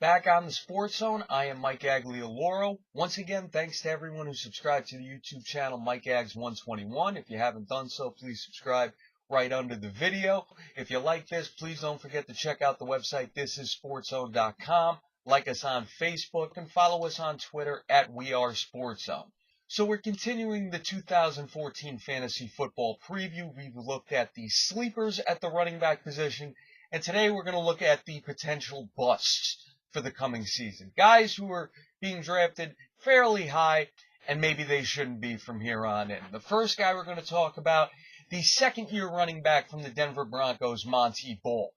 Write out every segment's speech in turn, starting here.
Back on the Sports Zone, I am Mike Aglialoro. Once again, thanks to everyone who subscribed to the YouTube channel Mike Ags 121. If you haven't done so, please subscribe right under the video. If you like this, please don't forget to check out the website thisissportszone.com. Like us on Facebook and follow us on Twitter at WeAreSportsZone. So we're continuing the 2014 fantasy football preview. We've looked at the sleepers at the running back position, and today we're going to look at the potential busts for the coming season. Guys who are being drafted fairly high, and maybe they shouldn't be from here on in. The first guy we're going to talk about, the second-year running back from the Denver Broncos, Monty Ball.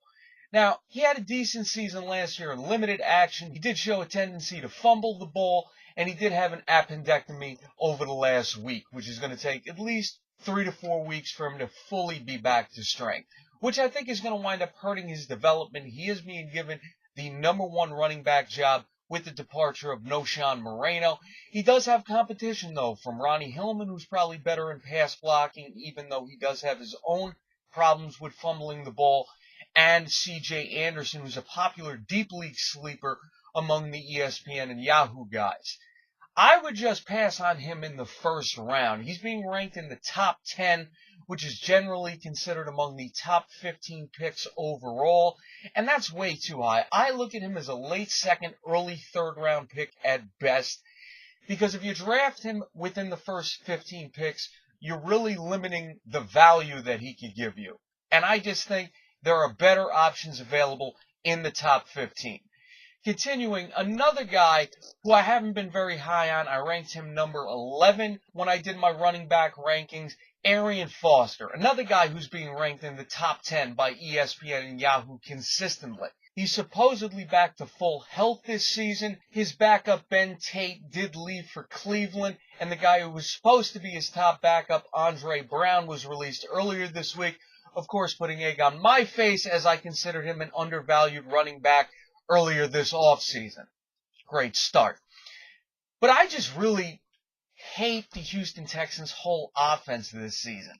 Now, he had a decent season last year in limited action. He did show a tendency to fumble the ball, and he did have an appendectomy over the last week, which is going to take at least 3 to 4 weeks for him to fully be back to strength, which I think is going to wind up hurting his development. He is being given the #1 running back job with the departure of Noshan Moreno. He does have competition, though, from Ronnie Hillman, who's probably better in pass blocking, even though he does have his own problems with fumbling the ball, and C.J. Anderson, who's a popular deep league sleeper among the ESPN and Yahoo guys. I would just pass on him in the first round. He's being ranked in the top 10, which is generally considered among the top 15 picks overall, and that's way too high. I look at him as a late second, early third round pick at best, because if you draft him within the first 15 picks, you're really limiting the value that he could give you. And I just think there are better options available in the top 15. Continuing, another guy who I haven't been very high on, I ranked him number 11 when I did my running back rankings, Arian Foster. Another guy who's being ranked in the top 10 by ESPN and Yahoo consistently. He's supposedly back to full health this season. His backup, Ben Tate, did leave for Cleveland, and the guy who was supposed to be his top backup, Andre Brown, was released earlier this week, of course putting egg on my face as I considered him an undervalued running back earlier this offseason. Great start. But I just really hate the Houston Texans' whole offense this season.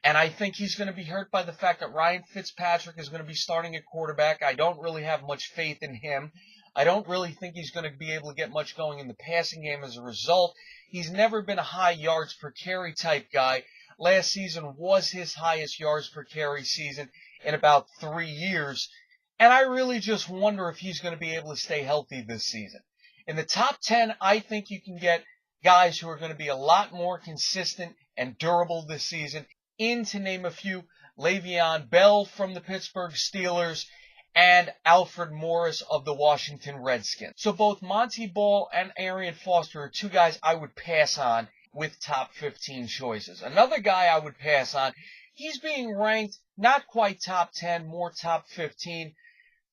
And I think he's going to be hurt by the fact that Ryan Fitzpatrick is going to be starting at quarterback. I don't really have much faith in him. I don't really think he's going to be able to get much going in the passing game as a result. He's never been a high yards per carry type guy. Last season was his highest yards per carry season in about 3 years. And I really just wonder if he's going to be able to stay healthy this season. In the top 10, I think you can get guys who are going to be a lot more consistent and durable this season. To name a few, Le'Veon Bell from the Pittsburgh Steelers and Alfred Morris of the Washington Redskins. So both Monty Ball and Arian Foster are two guys I would pass on with top 15 choices. Another guy I would pass on, he's being ranked not quite top 10, more top 15,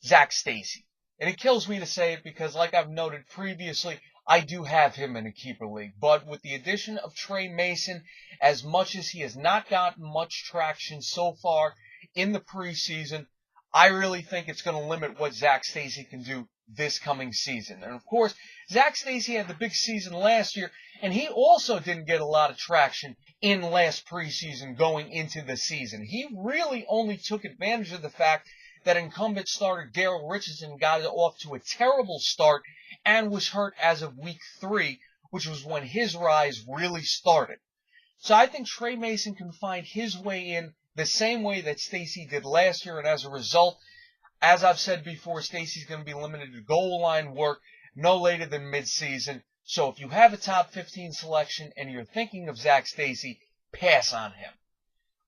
Zach Stacy. And it kills me to say it because, like I've noted previously, I do have him in a keeper league. But with the addition of Trey Mason, as much as he has not gotten much traction so far in the preseason, I really think it's going to limit what Zach Stacy can do this coming season. And of course, Zach Stacy had the big season last year, and he also didn't get a lot of traction in last preseason going into the season. He really only took advantage of the fact that incumbent starter Daryl Richardson got off to a terrible start and was hurt as of week 3, which was when his rise really started. So I think Trey Mason can find his way in the same way that Stacy did last year, and as a result, as I've said before, Stacy's going to be limited to goal line work no later than midseason. So if you have a top 15 selection and you're thinking of Zach Stacy, pass on him.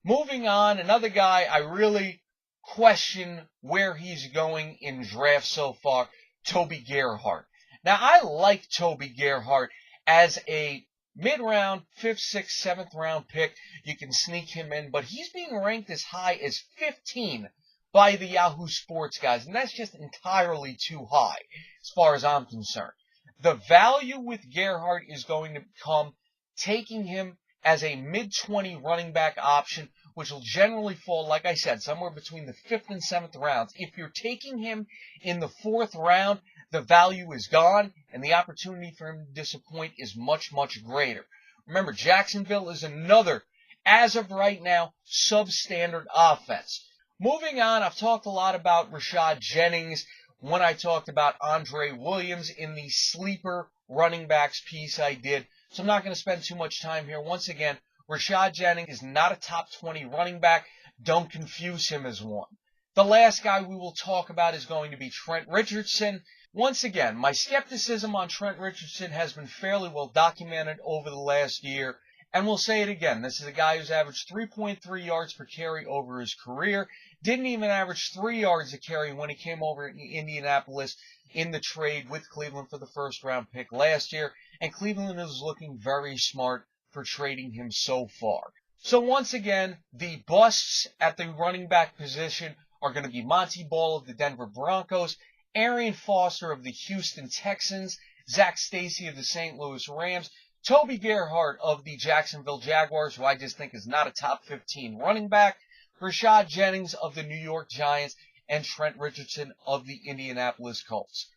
Moving on, another guy I really question where he's going in drafts so far, Toby Gerhart. Now, I like Toby Gerhart as a mid-round, 5th, 6th, 7th round pick. You can sneak him in, but he's being ranked as high as 15 by the Yahoo Sports guys, and that's just entirely too high as far as I'm concerned. The value with Gerhart is going to come taking him as a mid-20 running back option, which will generally fall, like I said, somewhere between the 5th and 7th rounds. If you're taking him in the 4th round, the value is gone, and the opportunity for him to disappoint is much, much greater. Remember, Jacksonville is another, as of right now, substandard offense. Moving on, I've talked a lot about Rashad Jennings. when I talked about Andre Williams in the sleeper running backs piece I did. So I'm not going to spend too much time here. Once again, Rashad Jennings is not a top 20 running back. Don't confuse him as one. The last guy we will talk about is going to be Trent Richardson. Once again, my skepticism on Trent Richardson has been fairly well documented over the last year. And we'll say it again. This is a guy who's averaged 3.3 yards per carry over his career. Didn't even average 3 yards a carry when he came over to Indianapolis in the trade with Cleveland for the first-round pick last year. And Cleveland is looking very smart for trading him so far. So once again, the busts at the running back position are going to be Monty Ball of the Denver Broncos, Arian Foster of the Houston Texans, Zach Stacy of the St. Louis Rams, Toby Gerhart of the Jacksonville Jaguars, who I just think is not a top 15 running back, Rashad Jennings of the New York Giants, and Trent Richardson of the Indianapolis Colts.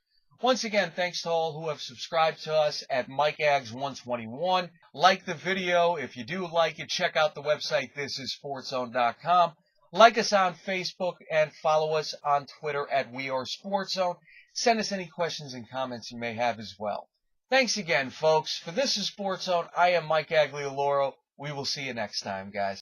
Once again, thanks to all who have subscribed to us at Mike Ags 121. Like the video. If you do like it, check out the website thisissportszone.com. Like us on Facebook and follow us on Twitter at WeAreSportsZone. Send us any questions and comments you may have as well. Thanks again, folks. For This is Sports Zone, I am Mike Aglialoro. We will see you next time, guys.